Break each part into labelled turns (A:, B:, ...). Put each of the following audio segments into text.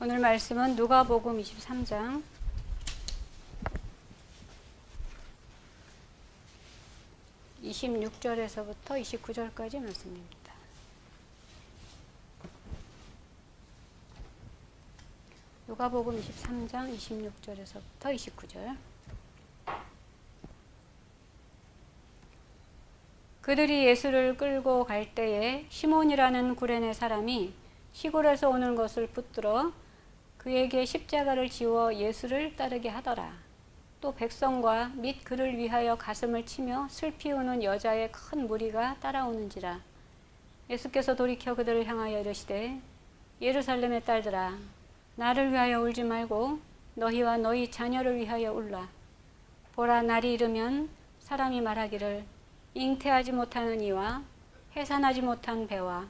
A: 오늘 말씀은 누가복음 23장 26절에서부터 29절까지 말씀입니다. 누가복음 23장 26절에서부터 29절. 그들이 예수를 끌고 갈 때에 시몬이라는 구레네 사람이 시골에서 오는 것을 붙들어 그에게 십자가를 지워 예수를 따르게 하더라. 또 백성과 및 그를 위하여 가슴을 치며 슬피 우는 여자의 큰 무리가 따라오는지라. 예수께서 돌이켜 그들을 향하여 이르시되 예루살렘의 딸들아, 나를 위하여 울지 말고 너희와 너희 자녀를 위하여 울라. 보라, 날이 이르면 사람이 말하기를 잉태하지 못하는 이와 해산하지 못한 배와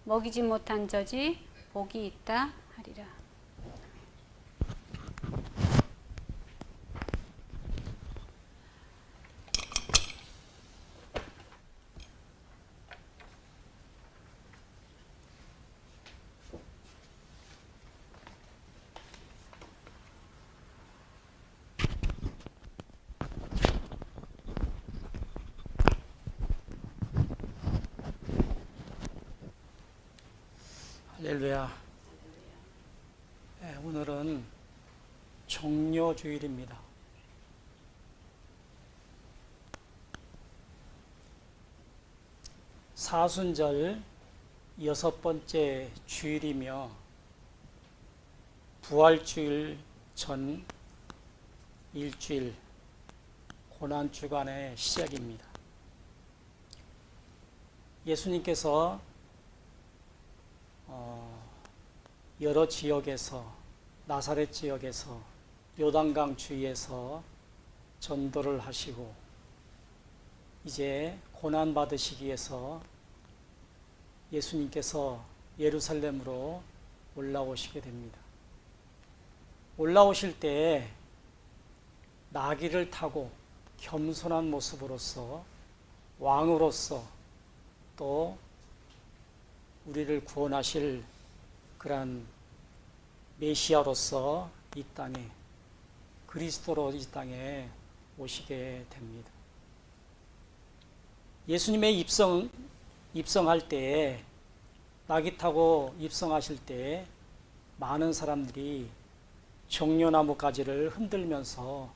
A: 먹이지 못한 젖이 복이 있다 하리라.
B: 할렐루야. 오늘은 종료주일입니다. 사순절 6번째 주일이며 부활주일 전 일주일 고난주간의 시작입니다. 예수님께서 여러 지역에서, 나사렛 지역에서, 요단강 주위에서 전도를 하시고 이제 고난 받으시기 위해서 예수님께서 예루살렘으로 올라오시게 됩니다. 올라오실 때 나귀를 타고 겸손한 모습으로서 왕으로서 또 우리를 구원하실 그러한 메시아로서 이 땅에, 그리스도로 이 땅에 오시게 됩니다. 예수님의 입성할 때에, 나귀 타고 입성하실 때에 많은 사람들이 종려나무 가지를 흔들면서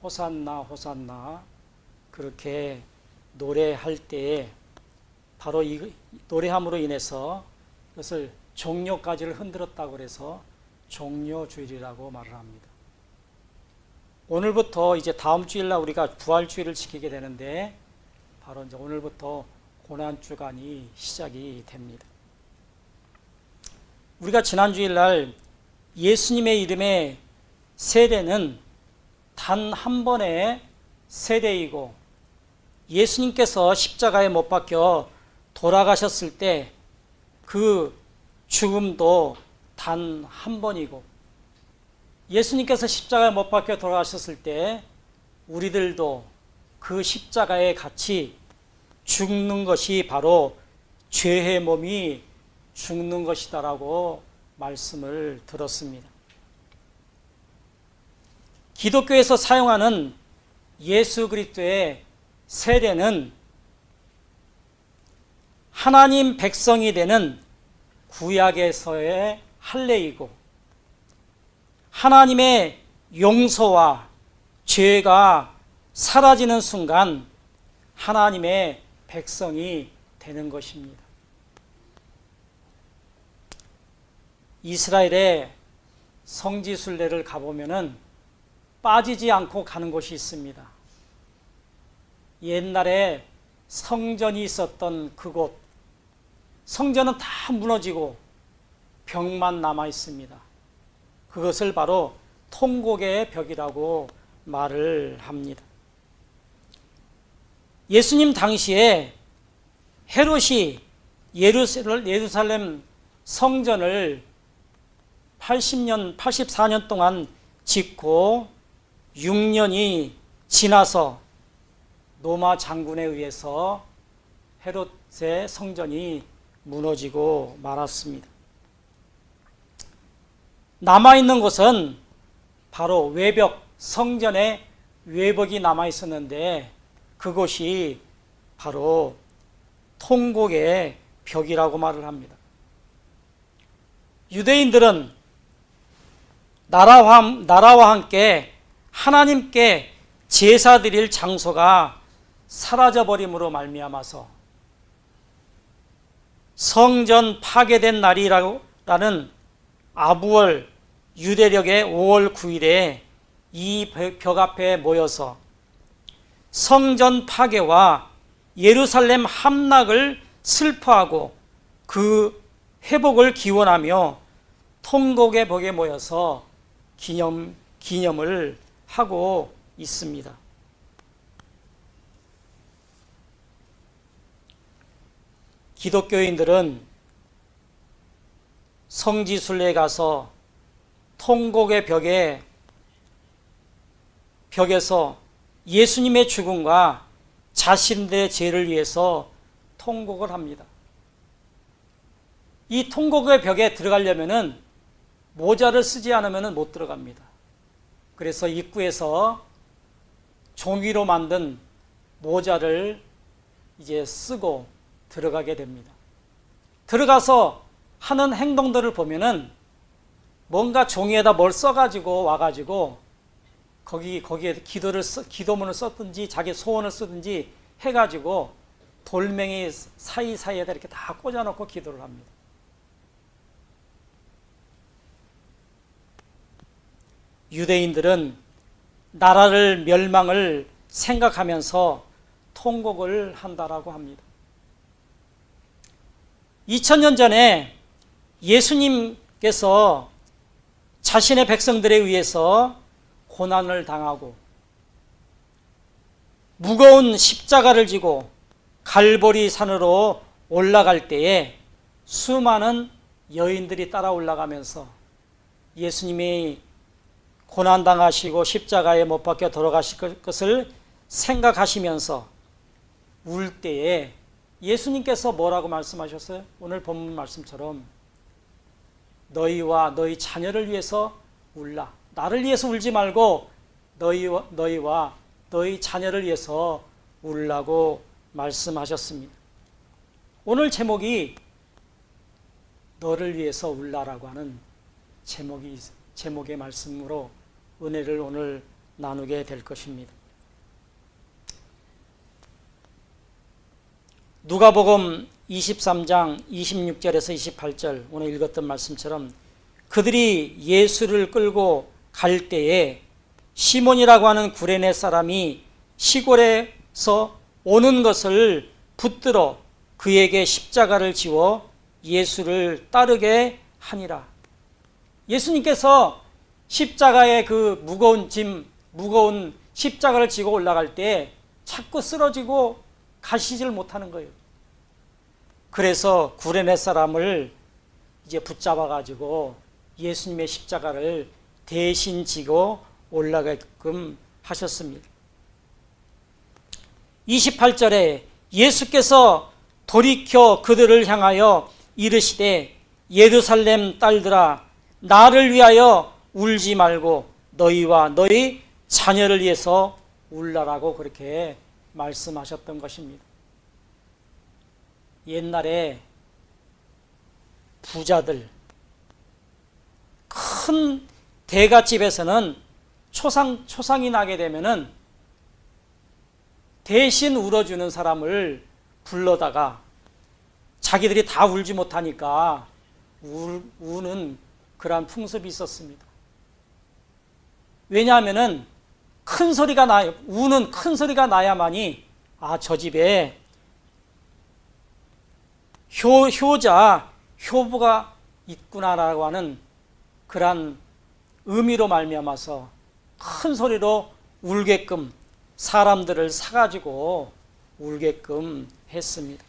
B: 호산나 호산나 그렇게 노래할 때에 바로 이 노래함으로 인해서 그것을 종려가지를 흔들었다고 해서 종려주일이라고 말을 합니다. 오늘부터 이제 다음 주일날 우리가 부활주일을 지키게 되는데 바로 이제 오늘부터 고난주간이 시작이 됩니다. 우리가 지난주일날 예수님의 이름의 세례는 단 한 번의 세례이고 예수님께서 십자가에 못 박혀 돌아가셨을 때 그 죽음도 단 한 번이고 예수님께서 십자가에 못 박혀 돌아가셨을 때 우리들도 그 십자가에 같이 죽는 것이 바로 죄의 몸이 죽는 것이다라고 말씀을 들었습니다. 기독교에서 사용하는 예수 그리스도의 세례는 하나님 백성이 되는 구약에서의 할례이고 하나님의 용서와 죄가 사라지는 순간 하나님의 백성이 되는 것입니다. 이스라엘의 성지순례를 가보면은 빠지지 않고 가는 곳이 있습니다. 옛날에 성전이 있었던 그곳, 성전은 다 무너지고 벽만 남아 있습니다. 그것을 바로 통곡의 벽이라고 말을 합니다. 예수님 당시에 헤롯이 예루살렘 성전을 84년 동안 짓고 6년이 지나서 로마 장군에 의해서 헤롯의 성전이 무너지고 말았습니다. 남아있는 곳은 바로 외벽, 성전의 외벽이 남아있었는데 그곳이 바로 통곡의 벽이라고 말을 합니다. 유대인들은 나라와 함께 하나님께 제사 드릴 장소가 사라져버림으로 말미암아서 성전 파괴된 날이라는 아부월 유대력의 5월 9일에 이 벽 앞에 모여서 성전 파괴와 예루살렘 함락을 슬퍼하고 그 회복을 기원하며 통곡의 벽에 모여서 기념을 하고 있습니다. 기독교인들은 성지순례에 가서 통곡의 벽에서 예수님의 죽음과 자신들의 죄를 위해서 통곡을 합니다. 이 통곡의 벽에 들어가려면은 모자를 쓰지 않으면 못 들어갑니다. 그래서 입구에서 종이로 만든 모자를 이제 쓰고 들어가게 됩니다. 들어가서 하는 행동들을 보면은 뭔가 종이에다 뭘 써가지고 와가지고 거기에 기도문을 썼든지 자기 소원을 쓰든지 해가지고 돌멩이 사이사이에다 이렇게 다 꽂아놓고 기도를 합니다. 유대인들은 나라를 멸망을 생각하면서 통곡을 한다라고 합니다. 2000년 전에 예수님께서 자신의 백성들에 의해서 고난을 당하고 무거운 십자가를 지고 갈보리 산으로 올라갈 때에 수많은 여인들이 따라 올라가면서 예수님이 고난당하시고 십자가에 못 박혀 돌아가실 것을 생각하시면서 울 때에 예수님께서 뭐라고 말씀하셨어요? 오늘 본문 말씀처럼 너희와 너희 자녀를 위해서 울라. 나를 위해서 울지 말고 너희와 너희 자녀를 위해서 울라고 말씀하셨습니다. 오늘 제목이 너를 위해서 울라라고 하는 제목의 말씀으로 은혜를 오늘 나누게 될 것입니다. 누가복음 23장 26절에서 28절 오늘 읽었던 말씀처럼 그들이 예수를 끌고 갈 때에 시몬이라고 하는 구레네 사람이 시골에서 오는 것을 붙들어 그에게 십자가를 지워 예수를 따르게 하니라. 예수님께서 십자가의 그 무거운 십자가를 지고 올라갈 때 자꾸 쓰러지고 가시질 못하는 거예요. 그래서 구레네 사람을 이제 붙잡아 가지고 예수님의 십자가를 대신 지고 올라가게끔 하셨습니다. 28절에 예수께서 돌이켜 그들을 향하여 이르시되 예루살렘 딸들아 나를 위하여 울지 말고 너희와 너희 자녀를 위해서 울라라고 그렇게 말씀하셨던 것입니다. 옛날에 부자들 큰 대갓집에서는 초상이 나게 되면은 대신 울어주는 사람을 불러다가 자기들이 다 울지 못하니까 우는 그러한 풍습이 있었습니다. 왜냐하면은 우는 큰 소리가 나야만이 저 집에 효부가 있구나라고 하는 그러한 의미로 말미암아서 큰 소리로 울게끔 사람들을 사가지고 울게끔 했습니다.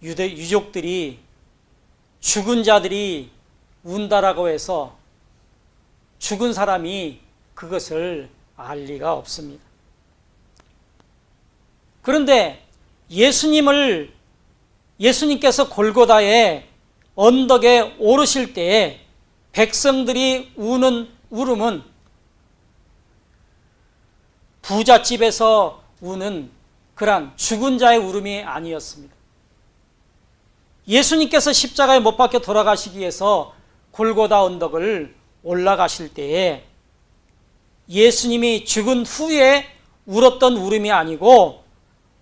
B: 유족들이 죽은 자들이 운다라고 해서 죽은 사람이 그것을 알 리가 없습니다. 그런데 예수님께서 골고다에 언덕에 오르실 때에 백성들이 우는 울음은 부잣집에서 우는 그러한 죽은 자의 울음이 아니었습니다. 예수님께서 십자가에 못 박혀 돌아가시기 위해서 골고다 언덕을 올라가실 때에 예수님이 죽은 후에 울었던 울음이 아니고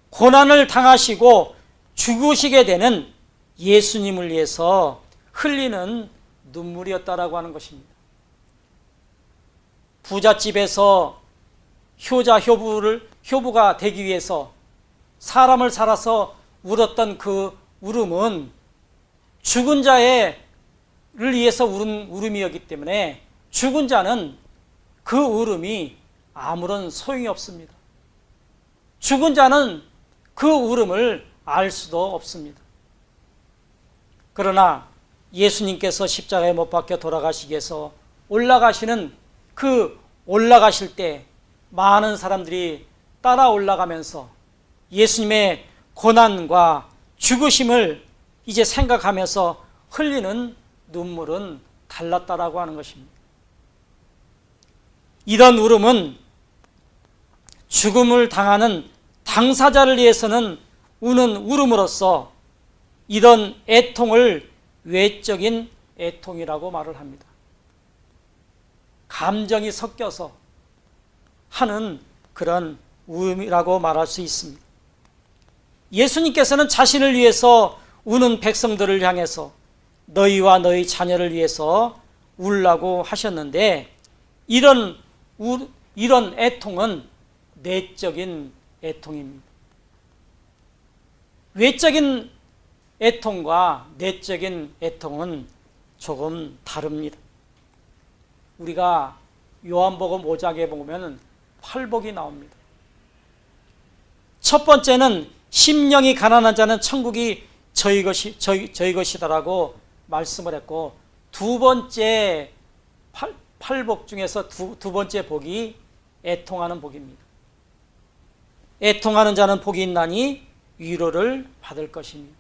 B: 고난을 당하시고 죽으시게 되는 예수님을 위해서 흘리는 눈물이었다라고 하는 것입니다. 부잣집에서 효부가 되기 위해서 사람을 살아서 울었던 그 울음은 죽은 자를 위해서 울은 울음이었기 때문에 죽은 자는 그 울음이 아무런 소용이 없습니다. 죽은 자는 그 울음을 알 수도 없습니다. 그러나 예수님께서 십자가에 못 박혀 돌아가시기 위해서 올라가시는 그 올라가실 때 많은 사람들이 따라 올라가면서 예수님의 고난과 죽으심을 이제 생각하면서 흘리는 눈물은 달랐다라고 하는 것입니다. 이런 울음은 죽음을 당하는 당사자를 위해서는 우는 울음으로써 이런 애통을 외적인 애통이라고 말을 합니다. 감정이 섞여서 하는 그런 울음이라고 말할 수 있습니다. 예수님께서는 자신을 위해서 우는 백성들을 향해서 너희와 너희 자녀를 위해서 울라고 하셨는데 이런 애통은 내적인 애통입니다. 외적인 애통과 내적인 애통은 조금 다릅니다. 우리가 요한복음 5장에 보면 팔복이 나옵니다. 첫 번째는 심령이 가난한 자는 천국이 저희 것이다라고 말씀을 했고, 두 번째 팔복 중에서 두 번째 복이 애통하는 복입니다. 애통하는 자는 복이 있나니 위로를 받을 것입니다.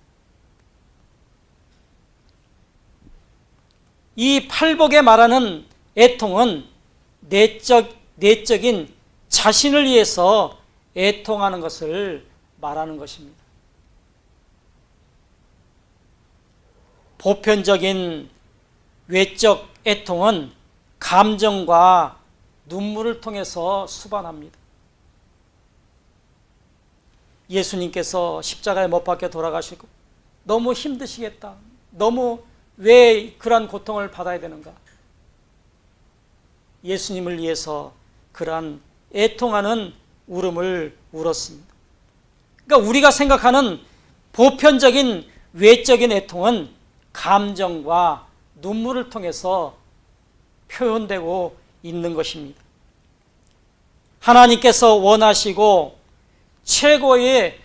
B: 이 팔복에 말하는 애통은 내적인 자신을 위해서 애통하는 것을 말하는 것입니다. 보편적인 외적 애통은 감정과 눈물을 통해서 수반합니다. 예수님께서 십자가에 못 박혀 돌아가시고 너무 힘드시겠다. 너무 왜 그러한 고통을 받아야 되는가? 예수님을 위해서 그러한 애통하는 울음을 울었습니다. 그러니까 우리가 생각하는 보편적인 외적인 애통은 감정과 눈물을 통해서 표현되고 있는 것입니다. 하나님께서 원하시고 최고의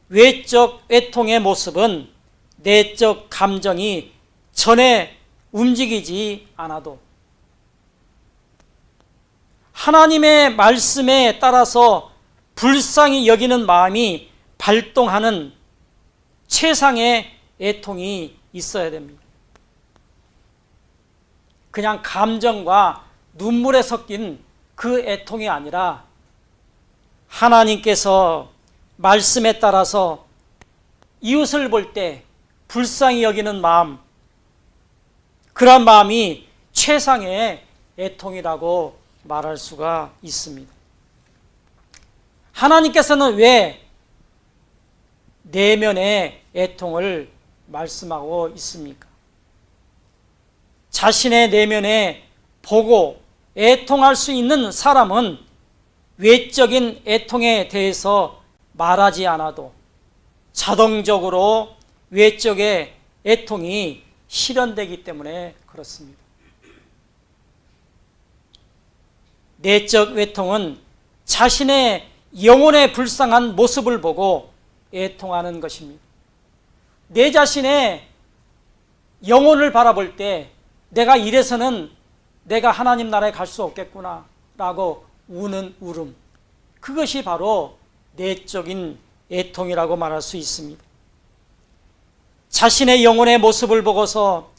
B: 외적 애통의 모습은 내적 감정이 전에 움직이지 않아도 하나님의 말씀에 따라서 불쌍히 여기는 마음이 발동하는 최상의 애통이 있어야 됩니다. 그냥 감정과 눈물에 섞인 그 애통이 아니라 하나님께서 말씀에 따라서 이웃을 볼 때 불쌍히 여기는 마음, 그런 마음이 최상의 애통이라고 말할 수가 있습니다. 하나님께서는 왜 내면의 애통을 말씀하고 있습니까? 자신의 내면에 보고 애통할 수 있는 사람은 외적인 애통에 대해서 말하지 않아도 자동적으로 외적의 애통이 실현되기 때문에 그렇습니다. 내적 애통은 자신의 영혼의 불쌍한 모습을 보고 애통하는 것입니다. 내 자신의 영혼을 바라볼 때 내가 이래서는 내가 하나님 나라에 갈 수 없겠구나 라고 우는 울음, 그것이 바로 내적인 애통이라고 말할 수 있습니다. 자신의 영혼의 모습을 보고서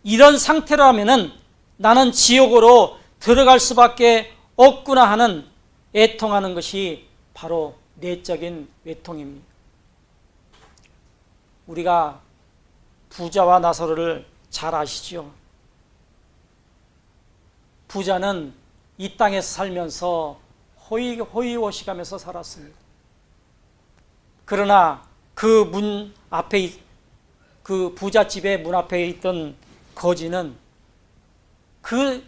B: 이런 상태라면은 나는 지옥으로 들어갈 수밖에 없구나 하는 애통하는 것이 바로 내적인 외통입니다. 우리가 부자와 나사로를 잘 아시죠? 부자는 이 땅에서 살면서 호의호식하면서 살았습니다. 그러나 그 문 앞에, 그 부잣집의 문 앞에 있던 거지는 그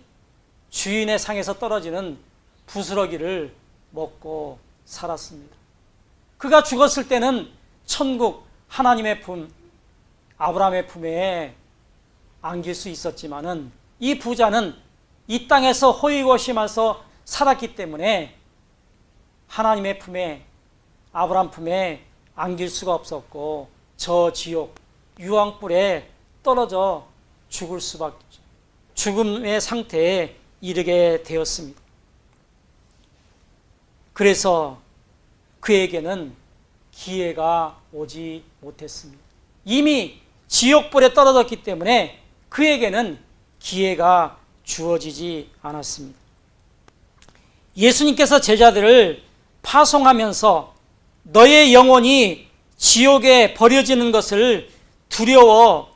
B: 주인의 상에서 떨어지는 부스러기를 먹고 살았습니다. 그가 죽었을 때는 천국 하나님의 품, 아브라함의 품에 안길 수 있었지만은 이 부자는 이 땅에서 호의호심하면서 살았기 때문에 하나님의 품에, 아브라함 품에 안길 수가 없었고 저 지옥 유황불에 떨어져 죽을 수밖에, 죽음의 상태에 이르게 되었습니다. 그래서 그에게는 기회가 오지 못했습니다. 이미 지옥불에 떨어졌기 때문에 그에게는 기회가 주어지지 않았습니다. 예수님께서 제자들을 파송하면서 너의 영혼이 지옥에 버려지는 것을 두려워하며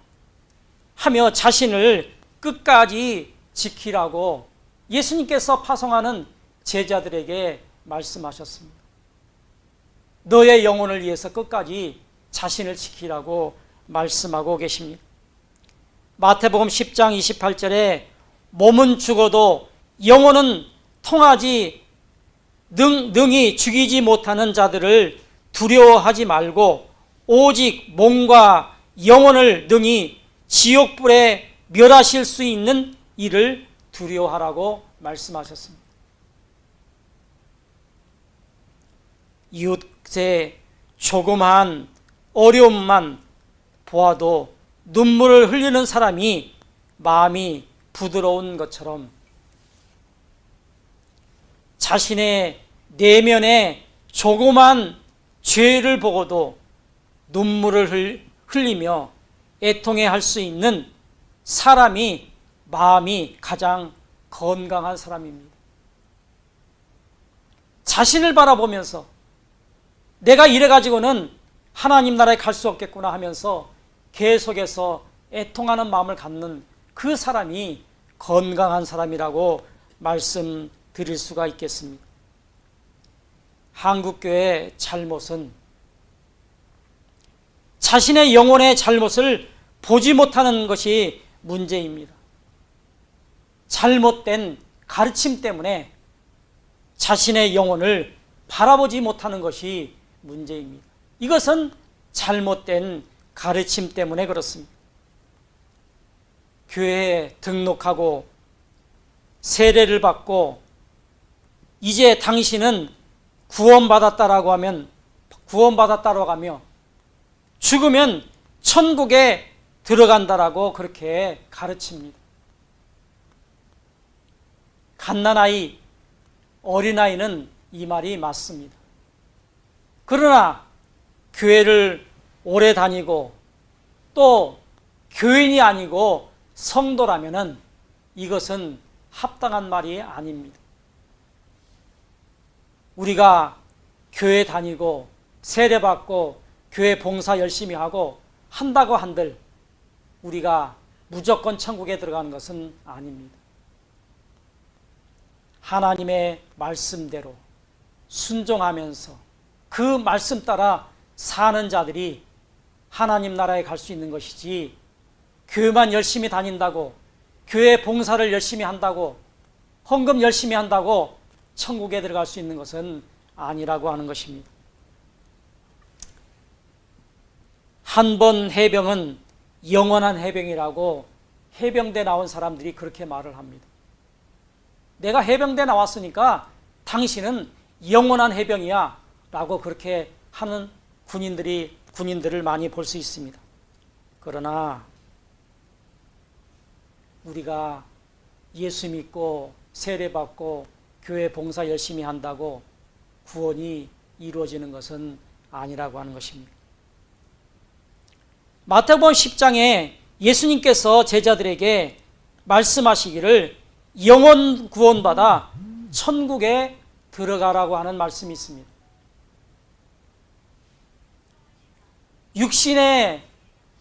B: 자신을 끝까지 지키라고 예수님께서 파송하는 제자들에게 말씀하셨습니다. 너의 영혼을 위해서 끝까지 자신을 지키라고 말씀하고 계십니다. 마태복음 10장 28절에 몸은 죽어도 영혼은 통하지 능히 죽이지 못하는 자들을 두려워하지 말고 오직 몸과 영혼을 능히 지옥불에 멸하실 수 있는 이를 두려워하라고 말씀하셨습니다. 이웃의 조그마한 어려움만 보아도 눈물을 흘리는 사람이 마음이 부드러운 것처럼 자신의 내면에 조그만 죄를 보고도 눈물을 흘리며 애통해할 수 있는 사람이 마음이 가장 건강한 사람입니다. 자신을 바라보면서 내가 이래가지고는 하나님 나라에 갈 수 없겠구나 하면서 계속해서 애통하는 마음을 갖는 그 사람이 건강한 사람이라고 말씀드릴 수가 있겠습니다. 한국교회의 잘못은 자신의 영혼의 잘못을 보지 못하는 것이 문제입니다. 잘못된 가르침 때문에 자신의 영혼을 바라보지 못하는 것이 문제입니다. 이것은 잘못된 가르침 때문에 그렇습니다. 교회에 등록하고 세례를 받고 이제 당신은 구원받았다라고 하면 구원받았다라고 하며 죽으면 천국에 들어간다라고 그렇게 가르칩니다. 갓난아이, 어린아이는 이 말이 맞습니다. 그러나 교회를 오래 다니고 또 교인이 아니고 성도라면은 이것은 합당한 말이 아닙니다. 우리가 교회 다니고 세례받고 교회 봉사 열심히 하고 한다고 한들 우리가 무조건 천국에 들어가는 것은 아닙니다. 하나님의 말씀대로 순종하면서 그 말씀 따라 사는 자들이 하나님 나라에 갈 수 있는 것이지, 교회만 열심히 다닌다고, 교회 봉사를 열심히 한다고, 헌금 열심히 한다고 천국에 들어갈 수 있는 것은 아니라고 하는 것입니다. 한 번 해병은 영원한 해병이라고 해병대 나온 사람들이 그렇게 말을 합니다. 내가 해병대 나왔으니까 당신은 영원한 해병이야 라고 그렇게 하는 군인들을 많이 볼 수 있습니다. 그러나 우리가 예수 믿고 세례받고 교회 봉사 열심히 한다고 구원이 이루어지는 것은 아니라고 하는 것입니다. 마태복음 10장에 예수님께서 제자들에게 말씀하시기를 영원 구원받아 천국에 들어가라고 하는 말씀이 있습니다.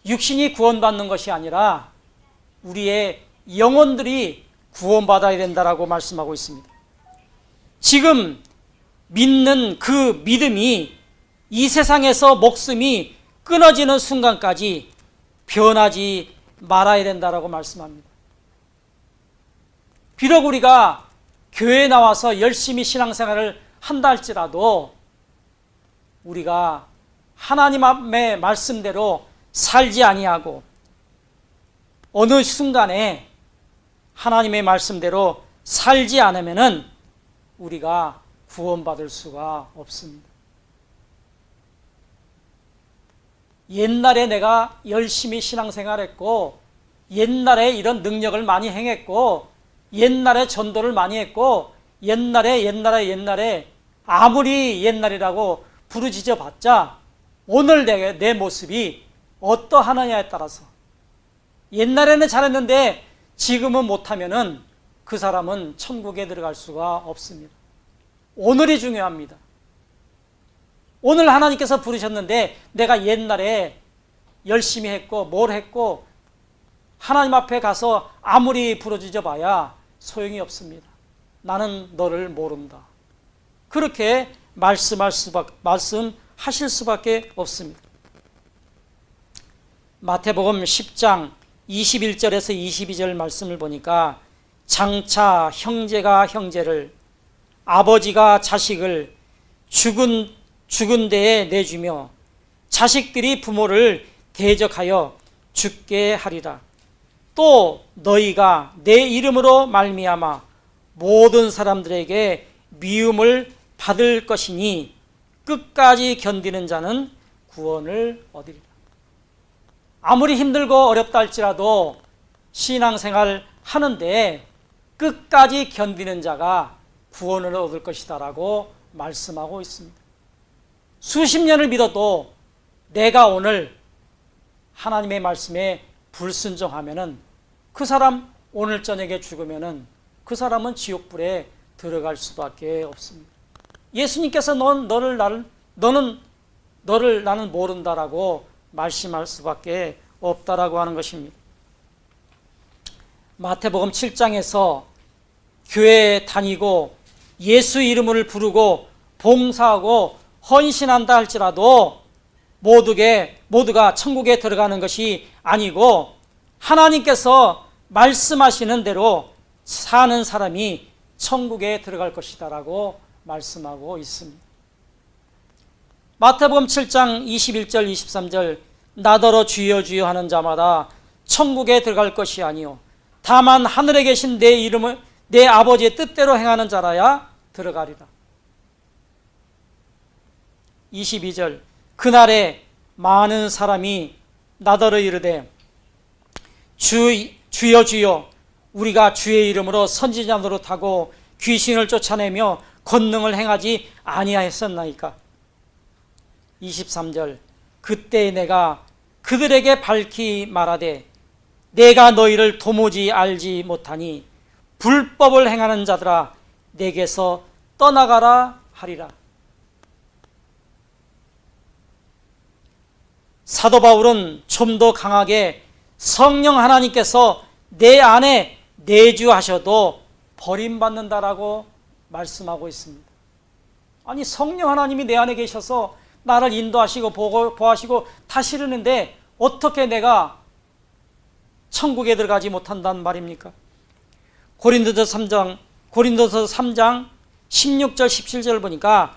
B: 육신이 구원받는 것이 아니라 우리의 영혼들이 구원받아야 된다라고 말씀하고 있습니다. 지금 믿는 그 믿음이 이 세상에서 목숨이 끊어지는 순간까지 변하지 말아야 된다라고 말씀합니다. 비록 우리가 교회에 나와서 열심히 신앙생활을 한다 할지라도 우리가 하나님의 말씀대로 살지 아니하고 어느 순간에 하나님의 말씀대로 살지 않으면은 우리가 구원받을 수가 없습니다. 옛날에 내가 열심히 신앙생활했고 옛날에 이런 능력을 많이 행했고 옛날에 전도를 많이 했고 옛날에 아무리 옛날이라고 부르짖어 봤자 오늘 내 모습이 어떠하느냐에 따라서 옛날에는 잘했는데 지금은 못하면은 그 사람은 천국에 들어갈 수가 없습니다. 오늘이 중요합니다. 오늘 하나님께서 부르셨는데 내가 옛날에 열심히 했고 뭘 했고 하나님 앞에 가서 아무리 부르짖어 봐야 소용이 없습니다. 나는 너를 모른다. 그렇게 말씀하실 수밖에 없습니다. 마태복음 10장 21절에서 22절 말씀을 보니까 장차 형제가 형제를 아버지가 자식을 죽은 데에 내주며 자식들이 부모를 대적하여 죽게 하리라. 또 너희가 내 이름으로 말미암아 모든 사람들에게 미움을 받을 것이니 끝까지 견디는 자는 구원을 얻으리라. 아무리 힘들고 어렵다 할지라도 신앙생활 하는데 끝까지 견디는 자가 구원을 얻을 것이다라고 말씀하고 있습니다. 수십 년을 믿어도 내가 오늘 하나님의 말씀에 불순종하면은 그 사람 오늘 저녁에 죽으면은 그 사람은 지옥불에 들어갈 수밖에 없습니다. 예수님께서 너를 나는 모른다라고 말씀할 수밖에 없다라고 하는 것입니다. 마태복음 7장에서 교회에 다니고 예수 이름을 부르고 봉사하고 헌신한다 할지라도 모두가 천국에 들어가는 것이 아니고 하나님께서 말씀하시는 대로 사는 사람이 천국에 들어갈 것이다라고 말씀하고 있습니다. 마태복음 7장 21절 23절 나더러 주여 주여 하는 자마다 천국에 들어갈 것이 아니요 다만 하늘에 계신 내 아버지의 뜻대로 행하는 자라야 들어가리라. 22절 그날에 많은 사람이 나더러 이르되 주여 주여 우리가 주의 이름으로 선지자 노릇하고 귀신을 쫓아내며 권능을 행하지 아니하였었나이까. 23절 그때 내가 그들에게 밝히 말하되 내가 너희를 도무지 알지 못하니 불법을 행하는 자들아 내게서 떠나가라 하리라. 사도 바울은 좀 더 강하게 성령 하나님께서 내 안에 내주하셔도 버림받는다라고 말씀하고 있습니다. 아니 성령 하나님이 내 안에 계셔서 나를 인도하시고 보호하시고 다스리는데 어떻게 내가 천국에 들어가지 못한다는 말입니까? 고린도서 3장 16절 17절 보니까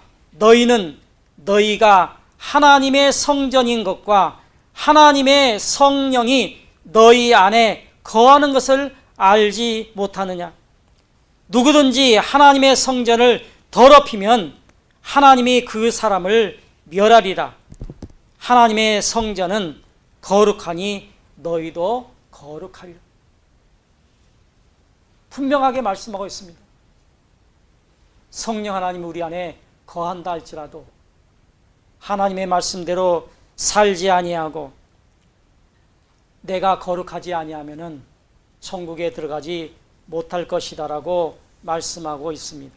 B: 너희가 하나님의 성전인 것과 하나님의 성령이 너희 안에 거하는 것을 알지 못하느냐. 누구든지 하나님의 성전을 더럽히면 하나님이 그 사람을 멸하리라. 하나님의 성전은 거룩하니 너희도 거룩하리라. 분명하게 말씀하고 있습니다. 성령 하나님이 우리 안에 거한다 할지라도 하나님의 말씀대로 살지 아니하고 내가 거룩하지 아니하면은 천국에 들어가지 못할 것이다라고 말씀하고 있습니다.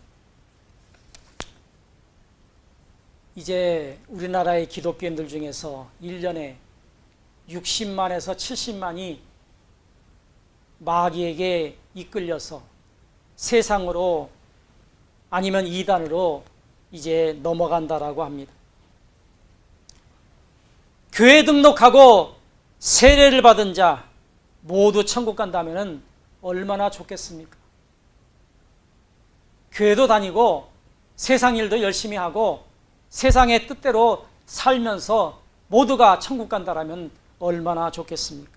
B: 이제 우리나라의 기독교인들 중에서 1년에 60만에서 70만이 마귀에게 이끌려서 세상으로 아니면 이단으로 이제 넘어간다라고 합니다. 교회 등록하고 세례를 받은 자 모두 천국 간다면 얼마나 좋겠습니까? 교회도 다니고 세상 일도 열심히 하고 세상의 뜻대로 살면서 모두가 천국 간다라면 얼마나 좋겠습니까?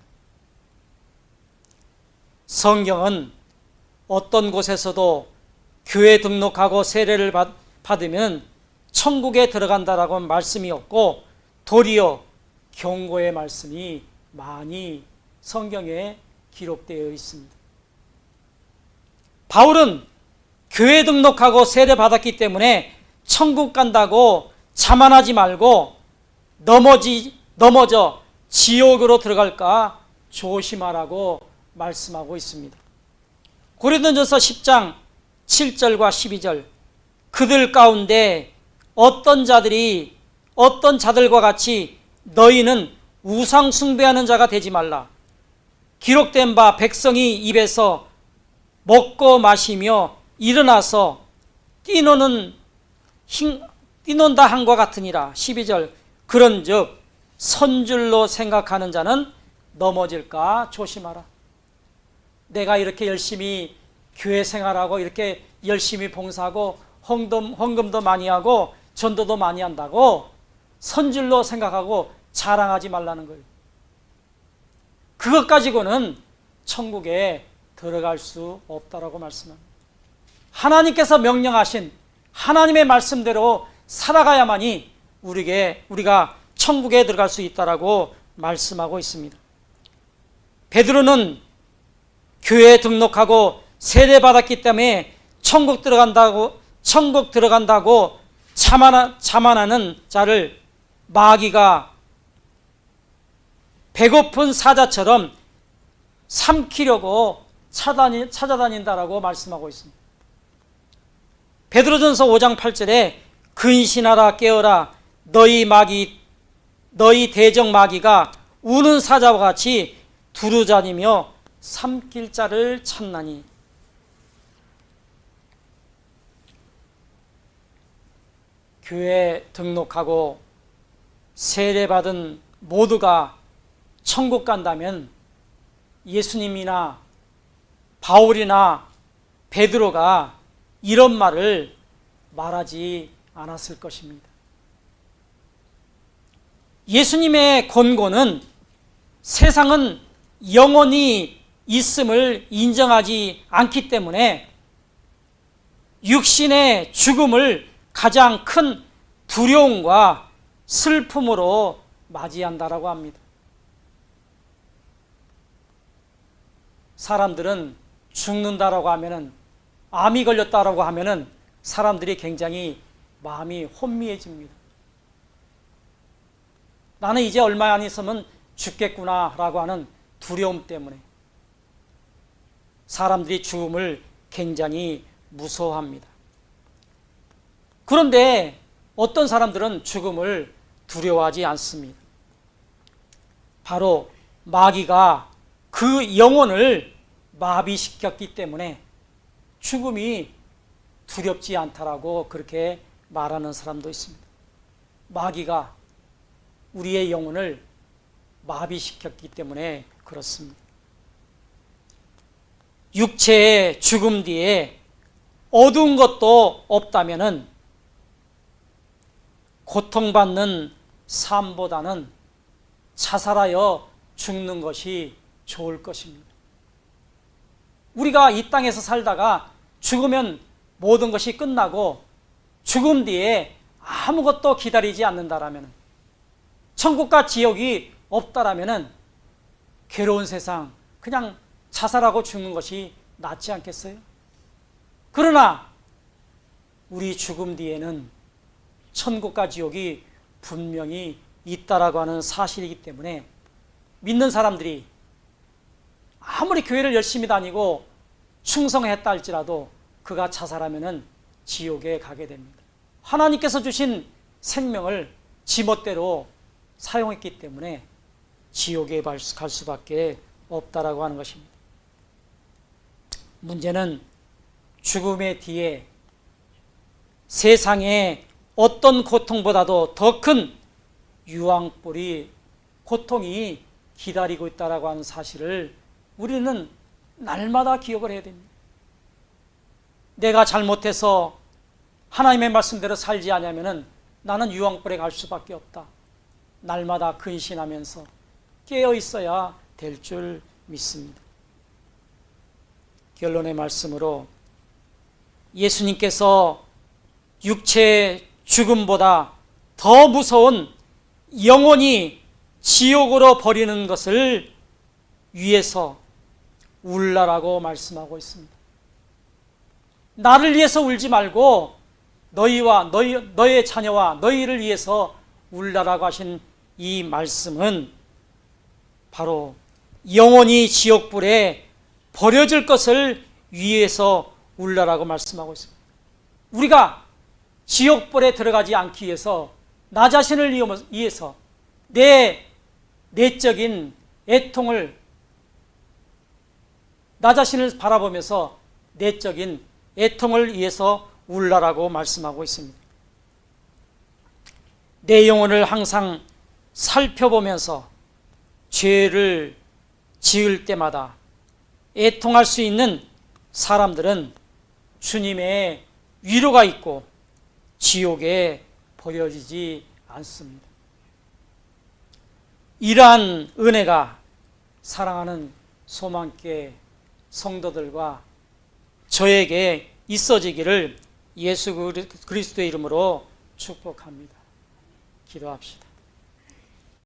B: 성경은 어떤 곳에서도 교회 등록하고 세례를 받으면 천국에 들어간다라고 말씀이 없고 도리어 경고의 말씀이 많이 성경에 기록되어 있습니다. 바울은 교회 등록하고 세례 받았기 때문에 천국 간다고 자만하지 말고 넘어져 지옥으로 들어갈까 조심하라고 말씀하고 있습니다. 고린도전서 10장 7절과 12절 그들 가운데 어떤 자들과 같이 너희는 우상 숭배하는 자가 되지 말라. 기록된 바 백성이 입에서 먹고 마시며 일어나서 뛰논다 한과 같으니라. 12절 그런즉 선줄로 생각하는 자는 넘어질까 조심하라. 내가 이렇게 열심히 교회 생활하고 이렇게 열심히 봉사하고 헌금도 많이 하고 전도도 많이 한다고 선줄로 생각하고 자랑하지 말라는 거예요. 그것 가지고는 천국에 들어갈 수 없다라고 말씀합니다. 하나님께서 명령하신 하나님의 말씀대로 살아가야만이 우리가 천국에 들어갈 수 있다라고 말씀하고 있습니다. 베드로는 교회에 등록하고 세례받았기 때문에 천국 들어간다고 자만하는 자를 마귀가 배고픈 사자처럼 삼키려고 찾아다닌다라고 말씀하고 있습니다. 베드로전서 5장 8절에 근신하라 깨어라 너희 대적 마귀가 우는 사자와 같이 두루다니며 삼킬 자를 찾나니. 교회 등록하고 세례받은 모두가 천국 간다면 예수님이나 바울이나 베드로가 이런 말을 말하지 않았을 것입니다. 예수님의 권고는 세상은 영원히 있음을 인정하지 않기 때문에 육신의 죽음을 가장 큰 두려움과 슬픔으로 맞이한다라고 합니다. 사람들은 죽는다라고 하면은 암이 걸렸다라고 하면은 사람들이 굉장히 마음이 혼미해집니다. 나는 이제 얼마 안 있으면 죽겠구나라고 하는 두려움 때문에 사람들이 죽음을 굉장히 무서워합니다. 그런데 어떤 사람들은 죽음을 두려워하지 않습니다. 바로 마귀가 그 영혼을 마비시켰기 때문에 죽음이 두렵지 않다라고 그렇게 말하는 사람도 있습니다. 마귀가 우리의 영혼을 마비시켰기 때문에 그렇습니다. 육체의 죽음 뒤에 어두운 것도 없다면은 고통받는 삶보다는 자살하여 죽는 것이 좋을 것입니다. 우리가 이 땅에서 살다가 죽으면 모든 것이 끝나고 죽음 뒤에 아무것도 기다리지 않는다라면, 천국과 지옥이 없다라면 괴로운 세상 그냥 자살하고 죽는 것이 낫지 않겠어요? 그러나 우리 죽음 뒤에는 천국과 지옥이 분명히 있다라고 하는 사실이기 때문에 믿는 사람들이 아무리 교회를 열심히 다니고 충성했다 할지라도 그가 자살하면은 지옥에 가게 됩니다. 하나님께서 주신 생명을 지멋대로 사용했기 때문에 지옥에 갈 수밖에 없다라고 하는 것입니다. 문제는 죽음의 뒤에 세상에 어떤 고통보다도 더 큰 유황불이 고통이 기다리고 있다라고 하는 사실을 우리는 날마다 기억을 해야 됩니다. 내가 잘못해서 하나님의 말씀대로 살지 않으면 나는 유황불에 갈 수밖에 없다. 날마다 근신하면서 깨어 있어야 될 줄 믿습니다. 결론의 말씀으로 예수님께서 육체의 죽음보다 더 무서운 영원히 지옥으로 버리는 것을 위해서 울라라고 말씀하고 있습니다. 나를 위해서 울지 말고 너희와 너의 자녀와 너희를 위해서 울라라고 하신 이 말씀은 바로 영원히 지옥불에 버려질 것을 위해서 울라라고 말씀하고 있습니다. 우리가 지옥불에 들어가지 않기 위해서 나 자신을 위해서 내 내적인 애통을 나 자신을 바라보면서 내적인 애통을 위해서 울라라고 말씀하고 있습니다. 내 영혼을 항상 살펴보면서 죄를 지을 때마다 애통할 수 있는 사람들은 주님의 위로가 있고 지옥에 버려지지 않습니다. 이러한 은혜가 사랑하는 소망교회 성도들과 저에게 있어지기를 예수 그리스도의 이름으로 축복합니다. 기도합시다.